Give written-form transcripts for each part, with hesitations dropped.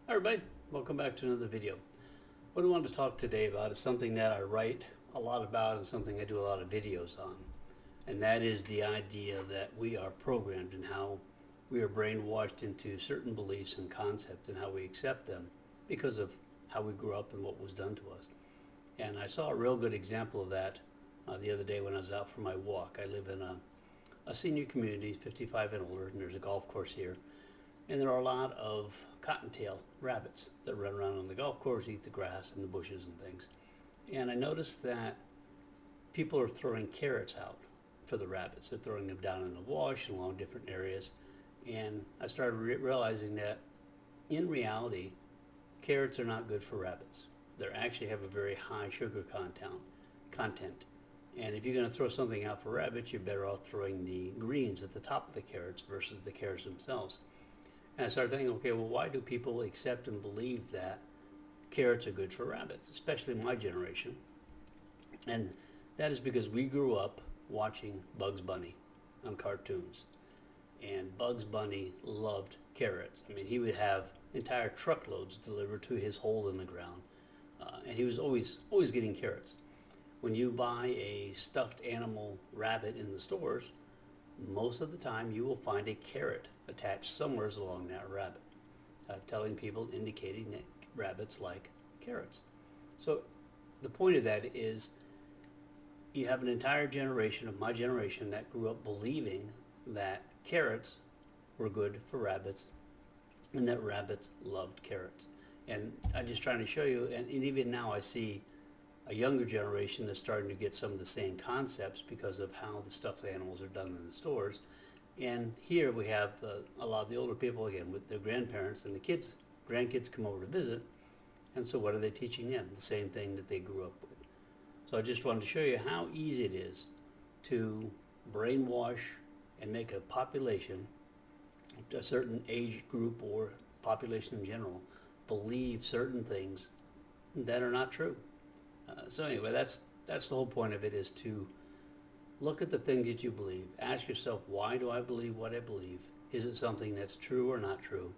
Hi everybody, welcome back to another video. What I wanted to talk today about is something that I write a lot about and something I do a lot of videos on. And that is the idea that we are programmed and how we are brainwashed into certain beliefs and concepts and how we accept them because of how we grew up and what was done to us. And I saw a real good example of that the other day when I was out for my walk. I live in a senior community, 55 and older, and there's a golf course here. And there are a lot of cottontail rabbits that run around on the golf course, eat the grass and the bushes and things. And I noticed that people are throwing carrots out for the rabbits. They're throwing them down in the wash along different areas. And I started realizing that in reality, carrots are not good for rabbits. They actually have a very high sugar content. And if you're going to throw something out for rabbits, you're better off throwing the greens at the top of the carrots versus the carrots themselves. And I started thinking, okay, well, why do people accept and believe that carrots are good for rabbits, especially my generation? And that is because we grew up watching Bugs Bunny on cartoons. And Bugs Bunny loved carrots. I mean, he would have entire truckloads delivered to his hole in the ground. And he was always getting carrots. When you buy a stuffed animal rabbit in the stores, most of the time you will find a carrot attached somewhere along that rabbit, telling people, indicating that rabbits like carrots. So the point of that is you have an entire generation of my generation that grew up believing that carrots were good for rabbits and that rabbits loved carrots. And I'm just trying to show you, and even now I see a younger generation that's starting to get some of the same concepts because of how the stuffed animals are done in the stores. And here we have a lot of the older people, again, with their grandparents, and the grandkids come over to visit. And so what are they teaching them? The same thing that they grew up with. So I just wanted to show you how easy it is to brainwash and make a population, a certain age group or population in general, believe certain things that are not true. So anyway, that's the whole point of it, is to look at the things that you believe. Ask yourself, why do I believe what I believe? Is it something that's true or not true?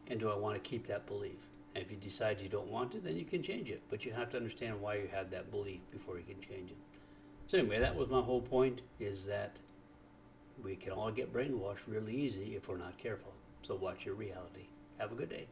And do I want to keep that belief? And if you decide you don't want it, then you can change it. But you have to understand why you had that belief before you can change it. So anyway, that was my whole point, is that we can all get brainwashed really easy if we're not careful. So watch your reality. Have a good day.